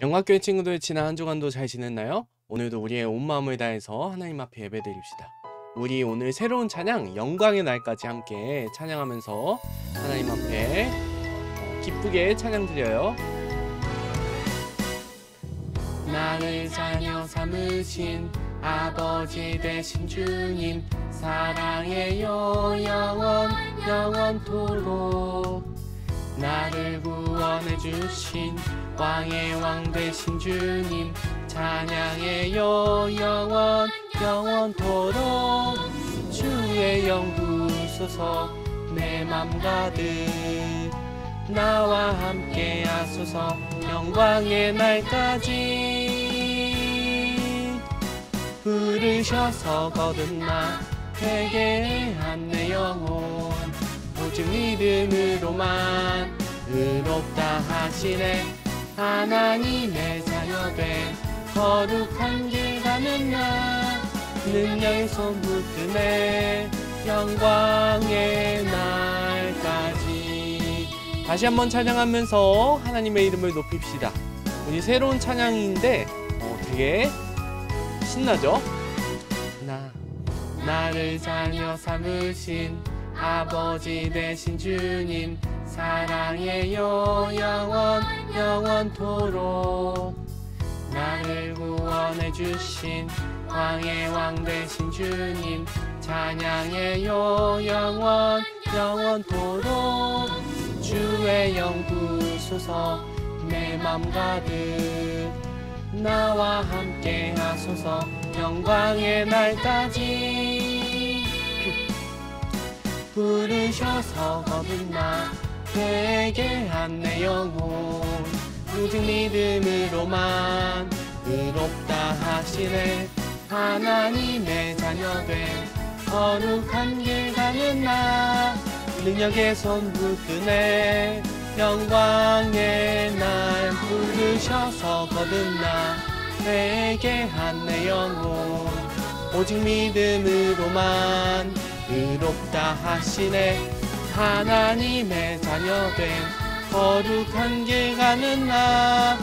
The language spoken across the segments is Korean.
영광교회 친구들, 지난 한 주간도 잘 지냈나요? 오늘도 우리의 온 마음을 다해서 하나님 앞에 예배드립시다. 우리 오늘 새로운 찬양 영광의 날까지 함께 찬양하면서 하나님 앞에 기쁘게 찬양 드려요. 나를 자녀 삼으신 아버지 되신 주님, 사랑해요 영원토록. 나를 구원해 주신 왕의 왕 되신 주님, 찬양해요 영원토록. 주의 영 부으소서 내 맘 가득, 나와 함께 하소서 영광의 날까지. 부르셔서 거듭나 회개한 내 영혼, 오직 믿음으로만 의롭다 하시네. 하나님의 자녀된 거룩한 길 가는 나, 능력의 손 붙드네 영광의 날까지. 다시 한번 찬양하면서 하나님의 이름을 높입시다. 우리 새로운 찬양인데 되게 신나죠? 나를 자녀 삼으신 아버지 되신 주님, 사랑해요 영원토록. 나를 구원해 주신 왕의 왕 되신 주님, 찬양해요 영원토록. 주의 영 부으소서 내 맘 가득, 나와 함께 하소서 영광의 날까지. 부르셔서 거듭나 회개한 내 영혼, 오직 믿음으로만 의롭다 하시네. 하나님의 자녀된 거룩한 길 가는 나, 능력의 손 붙드네 영광의 날. 부르셔서 거듭나 회개한 내 영혼, 오직 믿음으로만 의롭다 하시네. 하나님의 자녀된 거룩한 길 가는 나,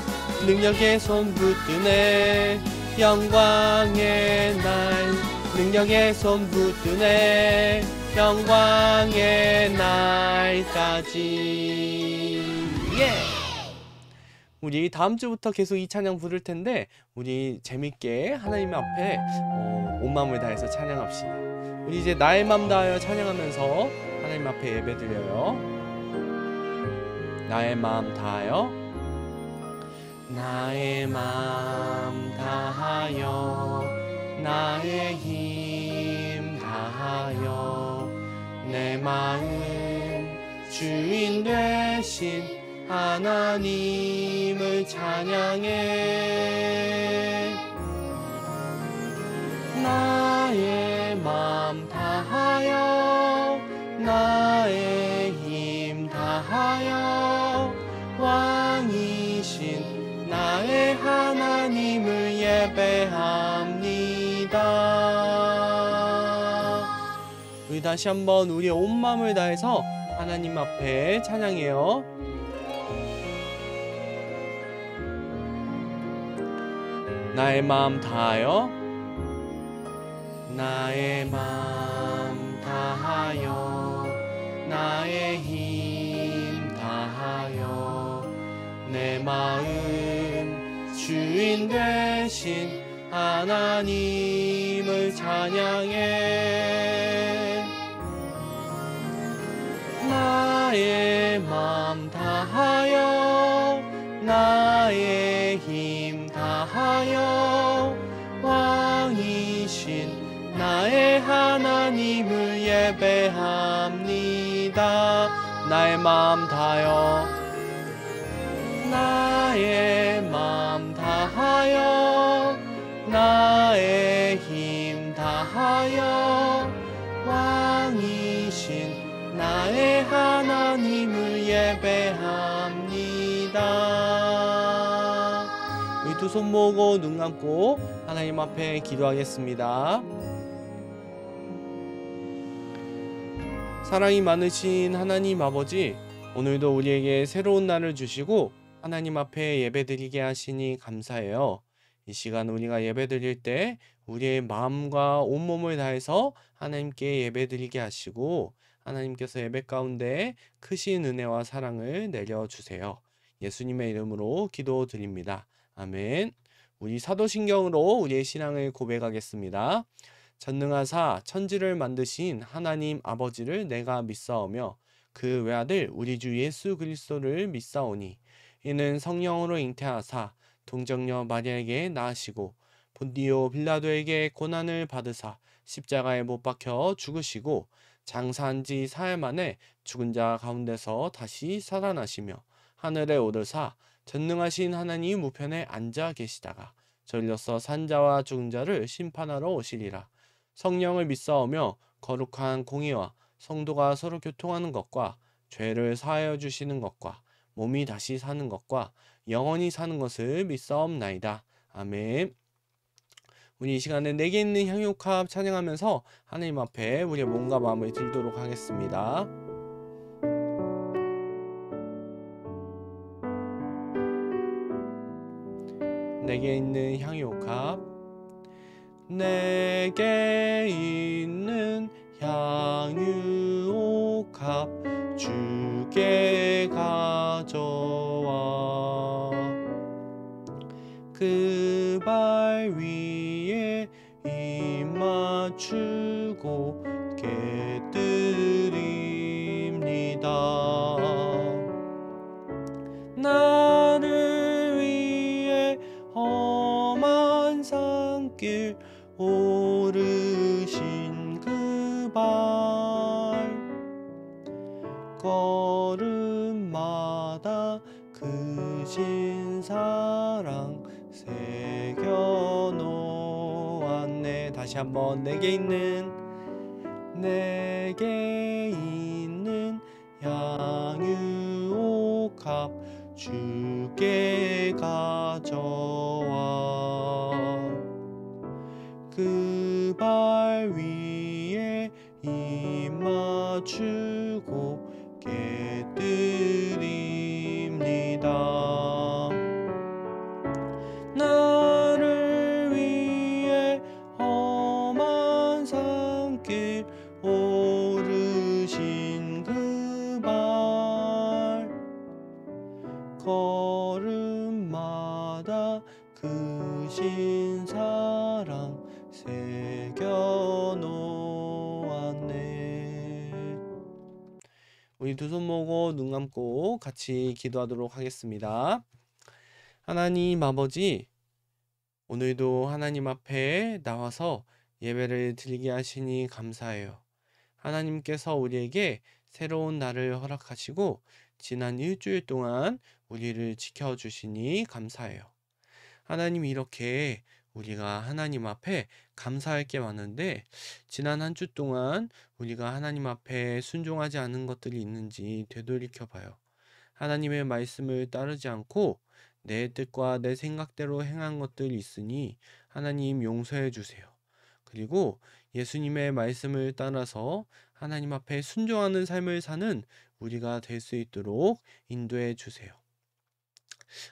능력의 손 붙드네 영광의 날. 능력의 손 붙드네 영광의 날까지. 우리 다음 주부터 계속 이 찬양 부를 텐데, 우리 재밌게 하나님 앞에 온 마음을 다해서 찬양합시다. 우리 이제 나의 맘 다하여 찬양하면서 하나님 앞에 예배드려요. 나의 마음 다하여, 나의 마음 다하여, 나의 힘 다하여, 내 마음 주인 되신 하나님을 찬양해. 나의 마음 다하여, 나의 힘 다하여, 왕이신 나의 하나님을 예배합니다. 우리 다시 한번 우리의 온 마음을 다해서 하나님 앞에 찬양해요. 나의 마음 다하여, 나의 마음 다하여, 나의 힘 다하여, 내 마음 주인 되신 하나님을 찬양해. 나의 마음 다하여, 나의 힘 다하여, 왕이신 나의 하나님을 예배합니다. 나의 마음 다하여, 나의 마음 다하여, 나의 힘 다하여, 왕이신 나의 하나님을 예배합니다. 우리 두 손 모으고 눈 감고 하나님 앞에 기도하겠습니다. 사랑이 많으신 하나님 아버지, 오늘도 우리에게 새로운 날을 주시고 하나님 앞에 예배드리게 하시니 감사해요. 이 시간 우리가 예배드릴 때 우리의 마음과 온몸을 다해서 하나님께 예배드리게 하시고 하나님께서 예배 가운데 크신 은혜와 사랑을 내려주세요. 예수님의 이름으로 기도드립니다. 아멘. 우리 사도신경으로 우리의 신앙을 고백하겠습니다. 전능하사 천지를 만드신 하나님 아버지를 내가 믿사오며 그 외아들 우리 주 예수 그리스도를 믿사오니 이는 성령으로 잉태하사 동정녀 마리아에게 낳으시고 본디오 빌라도에게 고난을 받으사 십자가에 못 박혀 죽으시고 장사한 지 사흘 만에 죽은 자 가운데서 다시 살아나시며 하늘에 오르사 전능하신 하나님 우편에 앉아 계시다가 저리로서 산자와 죽은 자를 심판하러 오시리라. 성령을 믿사오며 거룩한 공의와 성도가 서로 교통하는 것과 죄를 사하여 주시는 것과 몸이 다시 사는 것과 영원히 사는 것을 믿사옵나이다. 아멘. 우리 이 시간에 내게 있는 향유값 찬양하면서 하나님 앞에 우리의 몸과 마음을 들도록 하겠습니다. 내게 있는 향유값 내게 있는 향유옥합 주께 가져와 그 발 위에 입 맞추고 깨뜨립니다. 나를 위해 험한 산길 오르신 그 발 걸음마다 크신 사랑 새겨 놓았네. 다시 한번 내게 있는 향유옥합 주께 가져와 그 발 위에 입 맞추고 깨뜨립니다. 나를 위해 험한 산길 오르신 그 발 걸음마다 크신 사랑 새겨 놓았네. 우리 두 손 모으고 눈 감고 같이 기도하도록 하겠습니다. 하나님 아버지, 오늘도 하나님 앞에 나와서 예배를 드리게 하시니 감사해요. 하나님께서 우리에게 새로운 날을 허락하시고 지난 일주일 동안 우리를 지켜주시니 감사해요. 하나님, 이렇게 우리가 하나님 앞에 감사할 게 많은데 지난 한 주 동안 우리가 하나님 앞에 순종하지 않은 것들이 있는지 되돌이켜 봐요. 하나님의 말씀을 따르지 않고 내 뜻과 내 생각대로 행한 것들이 있으니 하나님 용서해 주세요. 그리고 예수님의 말씀을 따라서 하나님 앞에 순종하는 삶을 사는 우리가 될 수 있도록 인도해 주세요.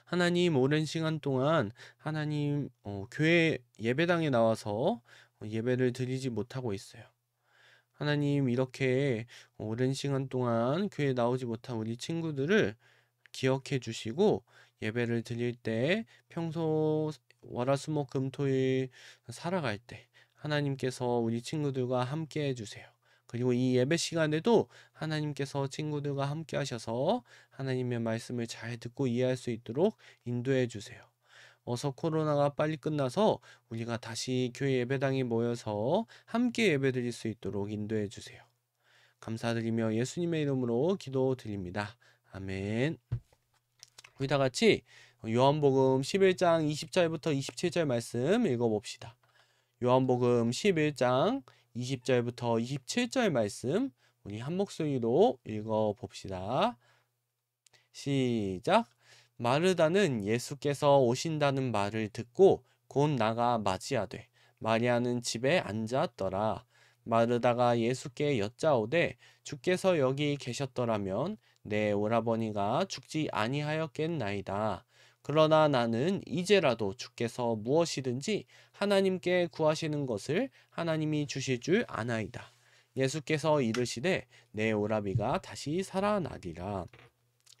하나님, 오랜 시간 동안 하나님 교회 예배당에 나와서 예배를 드리지 못하고 있어요. 하나님, 이렇게 오랜 시간 동안 교회에 나오지 못한 우리 친구들을 기억해 주시고 예배를 드릴 때 평소 월화수목금토일 살아갈 때 하나님께서 우리 친구들과 함께 해주세요. 그리고 이 예배 시간에도 하나님께서 친구들과 함께 하셔서 하나님의 말씀을 잘 듣고 이해할 수 있도록 인도해 주세요. 어서 코로나가 빨리 끝나서 우리가 다시 교회 예배당에 모여서 함께 예배드릴 수 있도록 인도해 주세요. 감사드리며 예수님의 이름으로 기도드립니다. 아멘. 우리 다 같이 요한복음 11장 20절부터 27절 말씀 읽어봅시다. 요한복음 11장 20절부터 27절 말씀 우리 한 목소리로 읽어봅시다. 시작. 마르다는 예수께서 오신다는 말을 듣고 곧 나가 맞이하되 마리아는 집에 앉았더라. 마르다가 예수께 여짜오되 주께서 여기 계셨더라면 내 오라버니가 죽지 아니하였겠나이다. 그러나 나는 이제라도 주께서 무엇이든지 하나님께 구하시는 것을 하나님이 주실 줄 아나이다. 예수께서 이르시되 내 오라비가 다시 살아나리라.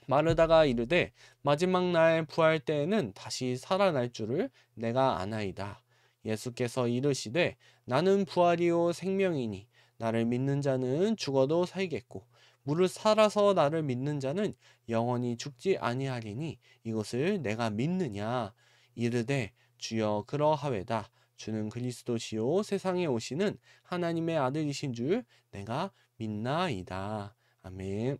마르다가 이르되 마지막 날 부활 때에는 다시 살아날 줄을 내가 아나이다. 예수께서 이르시되 나는 부활이요 생명이니 나를 믿는 자는 죽어도 살겠고 무릇 살아서 나를 믿는 자는 영원히 죽지 아니하리니 이것을 내가 믿느냐. 이르되 주여 그러하외다. 주는 그리스도시요 세상에 오시는 하나님의 아들이신 줄 내가 믿나이다. 아멘.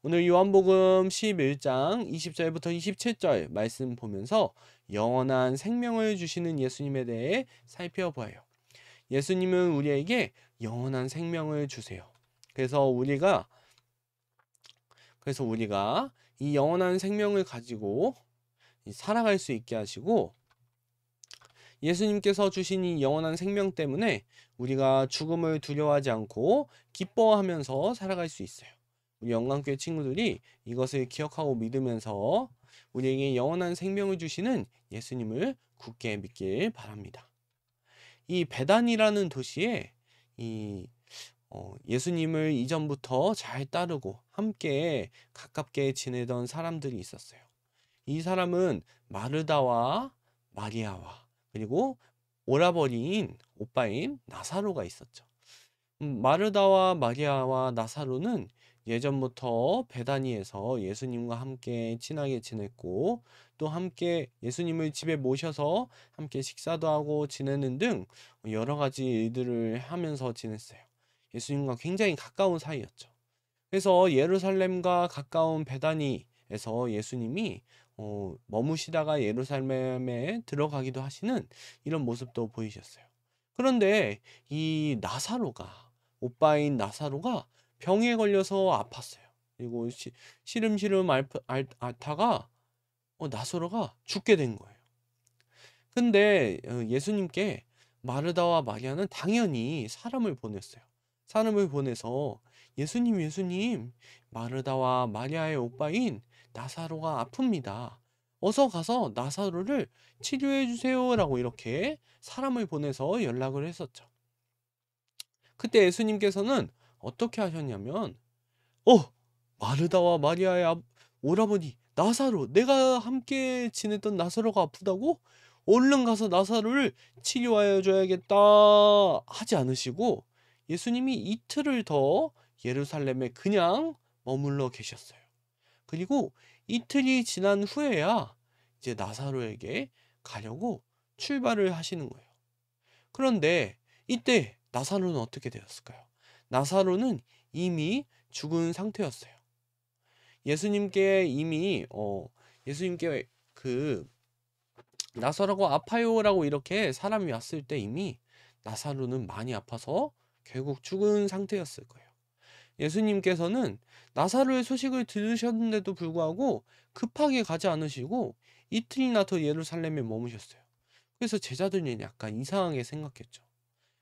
오늘 요한복음 11장 20절부터 27절 말씀 보면서 영원한 생명을 주시는 예수님에 대해 살펴봐요. 예수님은 우리에게 영원한 생명을 주세요. 그래서 우리가 이 영원한 생명을 가지고 살아갈 수 있게 하시고, 예수님께서 주신 이 영원한 생명 때문에 우리가 죽음을 두려워하지 않고 기뻐하면서 살아갈 수 있어요. 우리 영광교회 친구들이 이것을 기억하고 믿으면서 우리에게 영원한 생명을 주시는 예수님을 굳게 믿길 바랍니다. 이 베단이라는 도시에 예수님을 이전부터 잘 따르고 함께 가깝게 지내던 사람들이 있었어요. 이 사람은 마르다와 마리아와 그리고 오라버니인 오빠인 나사로가 있었죠. 마르다와 마리아와 나사로는 예전부터 베다니에서 예수님과 함께 친하게 지냈고, 또 함께 예수님을 집에 모셔서 함께 식사도 하고 지내는 등 여러 가지 일들을 하면서 지냈어요. 예수님과 굉장히 가까운 사이였죠. 그래서 예루살렘과 가까운 베다니에서 예수님이 머무시다가 예루살렘에 들어가기도 하시는 이런 모습도 보이셨어요. 그런데 이 나사로가, 오빠인 나사로가 병에 걸려서 아팠어요. 그리고 시름시름 앓다가 나사로가 죽게 된 거예요. 근데 예수님께 마르다와 마리아는 당연히 사람을 보냈어요. 사람을 보내서 예수님, 마르다와 마리아의 오빠인 나사로가 아픕니다. 어서 가서 나사로를 치료해 주세요라고 이렇게 사람을 보내서 연락을 했었죠. 그때 예수님께서는 어떻게 하셨냐면, 마르다와 마리아의 오라버니 나사로, 내가 함께 지냈던 나사로가 아프다고? 얼른 가서 나사로를 치료하여 줘야겠다 하지 않으시고, 예수님이 이틀을 더 예루살렘에 그냥 머물러 계셨어요. 그리고 이틀이 지난 후에야 이제 나사로에게 가려고 출발을 하시는 거예요. 그런데 이때 나사로는 어떻게 되었을까요? 나사로는 이미 죽은 상태였어요. 예수님께 이미 예수님께 나사로가 아파요라고 이렇게 사람이 왔을 때 이미 나사로는 많이 아파서 결국 죽은 상태였을 거예요. 예수님께서는 나사로의 소식을 들으셨는데도 불구하고 급하게 가지 않으시고 이틀이나 더 예루살렘에 머무셨어요. 그래서 제자들이 약간 이상하게 생각했죠.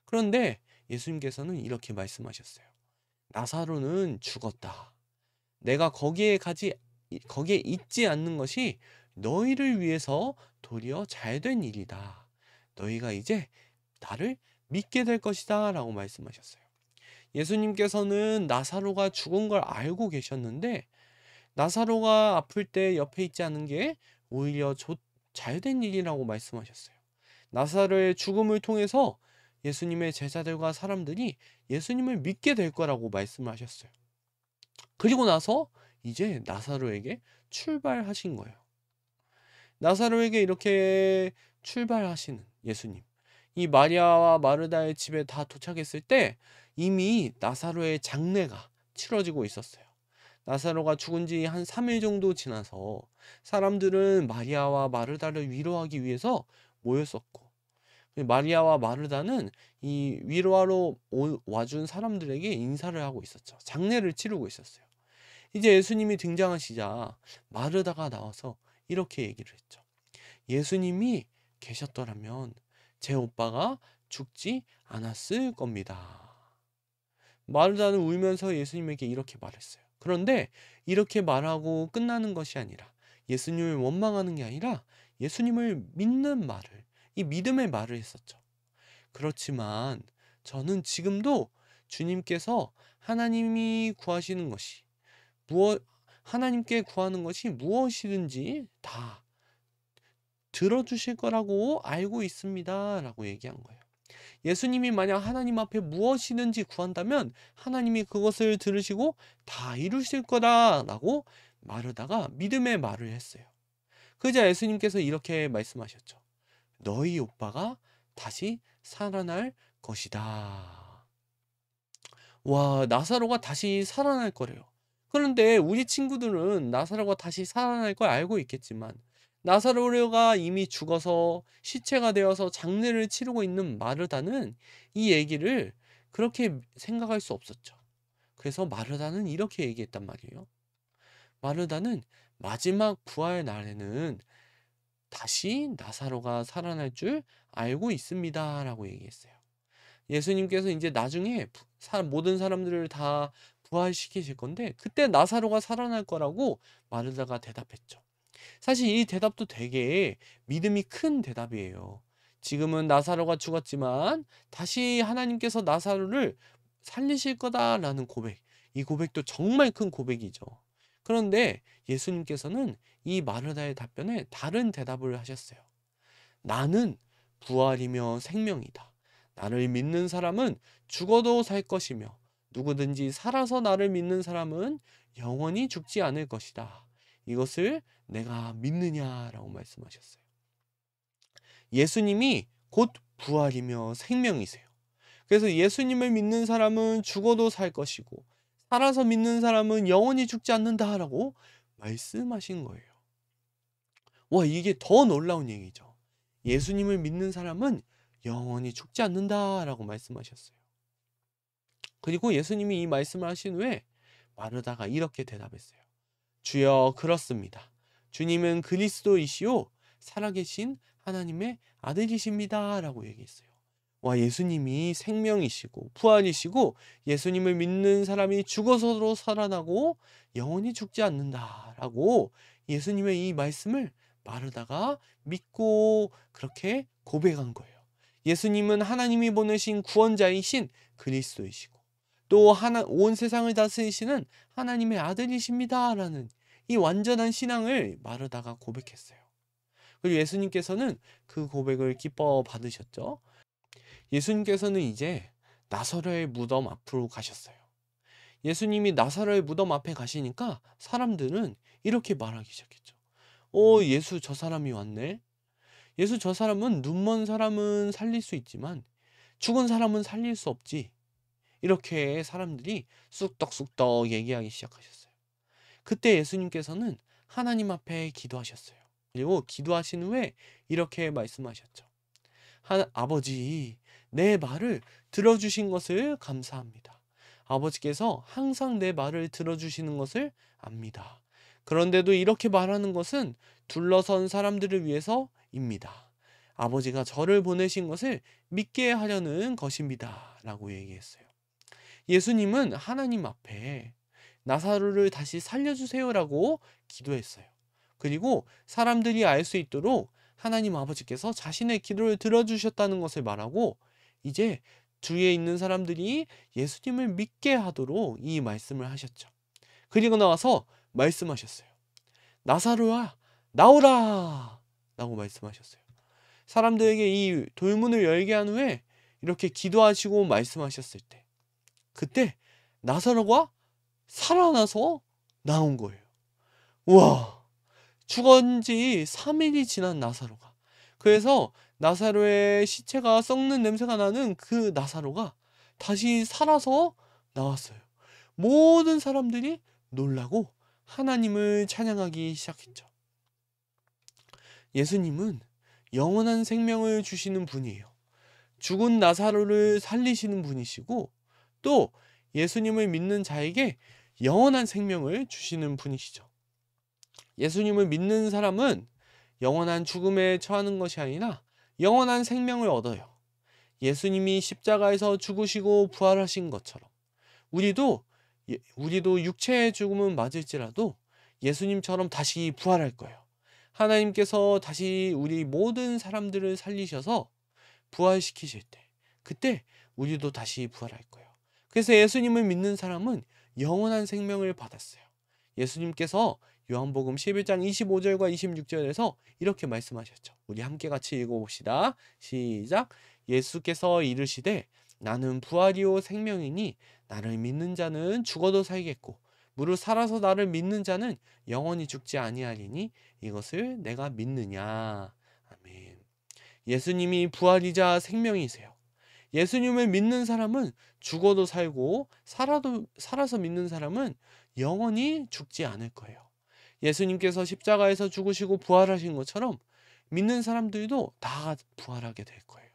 그런데 예수님께서는 이렇게 말씀하셨어요. 나사로는 죽었다. 내가 거기에 있지 않는 것이 너희를 위해서 도리어 잘된 일이다. 너희가 이제 나를 믿게 될 것이다 라고 말씀하셨어요. 예수님께서는 나사로가 죽은 걸 알고 계셨는데, 나사로가 아플 때 옆에 있지 않은 게 오히려 잘된 일이라고 말씀하셨어요. 나사로의 죽음을 통해서 예수님의 제자들과 사람들이 예수님을 믿게 될 거라고 말씀하셨어요. 그리고 나서 이제 나사로에게 출발하신 거예요. 나사로에게 이렇게 출발하시는 예수님. 이 마리아와 마르다의 집에 다 도착했을 때 이미 나사로의 장례가 치러지고 있었어요. 나사로가 죽은 지 한 3일 정도 지나서 사람들은 마리아와 마르다를 위로하기 위해서 모였었고, 마리아와 마르다는 이 위로하러 와준 사람들에게 인사를 하고 있었죠. 장례를 치르고 있었어요. 이제 예수님이 등장하시자 마르다가 나와서 이렇게 얘기를 했죠. 예수님이 계셨더라면 제 오빠가 죽지 않았을 겁니다. 마르다는 울면서 예수님에게 이렇게 말했어요. 그런데 이렇게 말하고 끝나는 것이 아니라 예수님을 원망하는 게 아니라 예수님을 믿는 말을, 이 믿음의 말을 했었죠. 그렇지만 저는 지금도 주님께서 하나님이 구하시는 것이 무엇 하나님께 구하는 것이 무엇이든지 다 들어주실 거라고 알고 있습니다라고 얘기한 거예요. 예수님이 만약 하나님 앞에 무엇이든지 구한다면 하나님이 그것을 들으시고 다 이루실 거다라고 말하다가 믿음의 말을 했어요. 그러자 예수님께서 이렇게 말씀하셨죠. 너희 오빠가 다시 살아날 것이다. 와, 나사로가 다시 살아날 거래요. 그런데 우리 친구들은 나사로가 다시 살아날 걸 알고 있겠지만 나사로가 이미 죽어서 시체가 되어서 장례를 치르고 있는 마르다는 이 얘기를 그렇게 생각할 수 없었죠. 그래서 마르다는 이렇게 얘기했단 말이에요. 마르다는 마지막 부활 날에는 다시 나사로가 살아날 줄 알고 있습니다라고 얘기했어요. 예수님께서 이제 나중에 모든 사람들을 다 부활시키실 건데 그때 나사로가 살아날 거라고 마르다가 대답했죠. 사실 이 대답도 되게 믿음이 큰 대답이에요. 지금은 나사로가 죽었지만 다시 하나님께서 나사로를 살리실 거다라는 고백. 이 고백도 정말 큰 고백이죠. 그런데 예수님께서는 이 마르다의 답변에 다른 대답을 하셨어요. 나는 부활이며 생명이다. 나를 믿는 사람은 죽어도 살 것이며 누구든지 살아서 나를 믿는 사람은 영원히 죽지 않을 것이다. 이것을 내가 믿느냐라고 말씀하셨어요. 예수님이 곧 부활이며 생명이세요. 그래서 예수님을 믿는 사람은 죽어도 살 것이고 살아서 믿는 사람은 영원히 죽지 않는다라고 말씀하신 거예요. 와, 이게 더 놀라운 얘기죠. 예수님을 믿는 사람은 영원히 죽지 않는다라고 말씀하셨어요. 그리고 예수님이 이 말씀을 하신 후에 마르다가 이렇게 대답했어요. 주여, 그렇습니다. 주님은 그리스도이시요 살아계신 하나님의 아들이십니다 라고 얘기했어요. 와, 예수님이 생명이시고 부활이시고 예수님을 믿는 사람이 죽어서도 살아나고 영원히 죽지 않는다라고 예수님의 이 말씀을 마르다가 믿고 그렇게 고백한 거예요. 예수님은 하나님이 보내신 구원자이신 그리스도이시고 또 온 세상을 다스리시는 하나님의 아들이십니다라는 이 완전한 신앙을 마르다가 고백했어요. 그리고 예수님께서는 그 고백을 기뻐 받으셨죠. 예수님께서는 이제 나사로의 무덤 앞으로 가셨어요. 예수님이 나사로의 무덤 앞에 가시니까 사람들은 이렇게 말하기 시작했죠. 예수 저 사람이 왔네. 예수 저 사람은 눈먼 사람은 살릴 수 있지만 죽은 사람은 살릴 수 없지. 이렇게 사람들이 쑥떡쑥떡 얘기하기 시작하셨어요. 그때 예수님께서는 하나님 앞에 기도하셨어요. 그리고 기도하신 후에 이렇게 말씀하셨죠. 아버지, 내 말을 들어주신 것을 감사합니다. 아버지께서 항상 내 말을 들어주시는 것을 압니다. 그런데도 이렇게 말하는 것은 둘러선 사람들을 위해서입니다. 아버지가 저를 보내신 것을 믿게 하려는 것입니다. 라고 얘기했어요. 예수님은 하나님 앞에 나사로를 다시 살려주세요라고 기도했어요. 그리고 사람들이 알 수 있도록 하나님 아버지께서 자신의 기도를 들어주셨다는 것을 말하고 이제 주위에 있는 사람들이 예수님을 믿게 하도록 이 말씀을 하셨죠. 그리고 나와서 말씀하셨어요. 나사로야, 나오라! 라고 말씀하셨어요. 사람들에게 이 돌문을 열게 한 후에 이렇게 기도하시고 말씀하셨을 때 그때 나사로가 살아나서 나온 거예요. 우와! 죽은 지 3일이 지난 나사로가. 그래서 나사로의 시체가 썩는 냄새가 나는 그 나사로가 다시 살아서 나왔어요. 모든 사람들이 놀라고 하나님을 찬양하기 시작했죠. 예수님은 영원한 생명을 주시는 분이에요. 죽은 나사로를 살리시는 분이시고 또 예수님을 믿는 자에게 영원한 생명을 주시는 분이시죠. 예수님을 믿는 사람은 영원한 죽음에 처하는 것이 아니라 영원한 생명을 얻어요. 예수님이 십자가에서 죽으시고 부활하신 것처럼 우리도 우리도 육체의 죽음은 맞을지라도 예수님처럼 다시 부활할 거예요. 하나님께서 다시 우리 모든 사람들을 살리셔서 부활시키실 때, 그때 우리도 다시 부활할 거예요. 그래서 예수님을 믿는 사람은 영원한 생명을 받았어요. 예수님께서 요한복음 11장 25절과 26절에서 이렇게 말씀하셨죠. 우리 함께 같이 읽어봅시다. 시작. 예수께서 이르시되 나는 부활이요 생명이니 나를 믿는 자는 죽어도 살겠고 무릇 살아서 나를 믿는 자는 영원히 죽지 아니하리니 이것을 내가 믿느냐. 아멘. 예수님이 부활이자 생명이세요. 예수님을 믿는 사람은 죽어도 살고 살아서 믿는 사람은 영원히 죽지 않을 거예요. 예수님께서 십자가에서 죽으시고 부활하신 것처럼 믿는 사람들도 다 부활하게 될 거예요.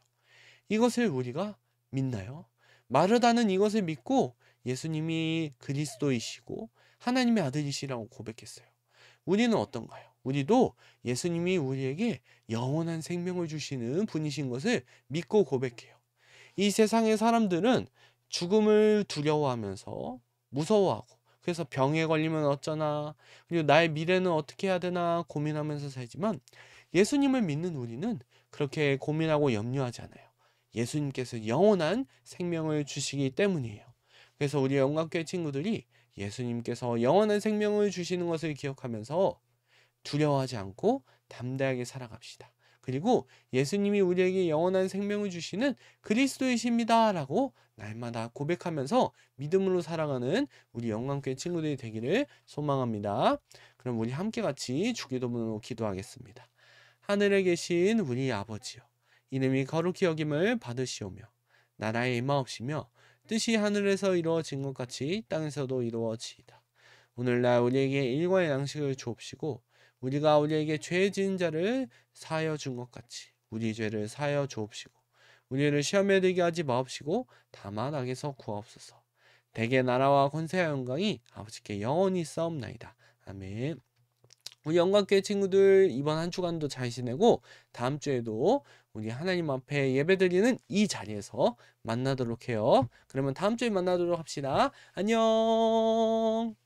이것을 우리가 믿나요? 마르다는 이것을 믿고 예수님이 그리스도이시고 하나님의 아들이시라고 고백했어요. 우리는 어떤가요? 우리도 예수님이 우리에게 영원한 생명을 주시는 분이신 것을 믿고 고백해요. 이 세상의 사람들은 죽음을 두려워하면서 무서워하고 그래서 병에 걸리면 어쩌나 그리고 나의 미래는 어떻게 해야 되나 고민하면서 살지만 예수님을 믿는 우리는 그렇게 고민하고 염려하지 않아요. 예수님께서 영원한 생명을 주시기 때문이에요. 그래서 우리 영광교회 친구들이 예수님께서 영원한 생명을 주시는 것을 기억하면서 두려워하지 않고 담대하게 살아갑시다. 그리고 예수님이 우리에게 영원한 생명을 주시는 그리스도이십니다 라고 날마다 고백하면서 믿음으로 살아가는 우리 영광교회 친구들이 되기를 소망합니다. 그럼 우리 함께 같이 주기도문으로 기도하겠습니다. 하늘에 계신 우리 아버지여, 이름이 거룩히 여김을 받으시오며 나라의 임하옵시며 뜻이 하늘에서 이루어진 것 같이 땅에서도 이루어지이다. 오늘날 우리에게 일과의 양식을 주옵시고 우리가 우리에게 죄 지은 자를 사하여 준 것 같이 우리 죄를 사하여 주옵시고 우리를 시험에 들게 하지 마옵시고 다만 악에서 구하옵소서. 대개 나라와 권세와 영광이 아버지께 영원히 있사옵나이다. 아멘. 우리 영광교회 친구들 이번 한 주간도 잘 지내고 다음 주에도 우리 하나님 앞에 예배드리는 이 자리에서 만나도록 해요. 그러면 다음 주에 만나도록 합시다. 안녕.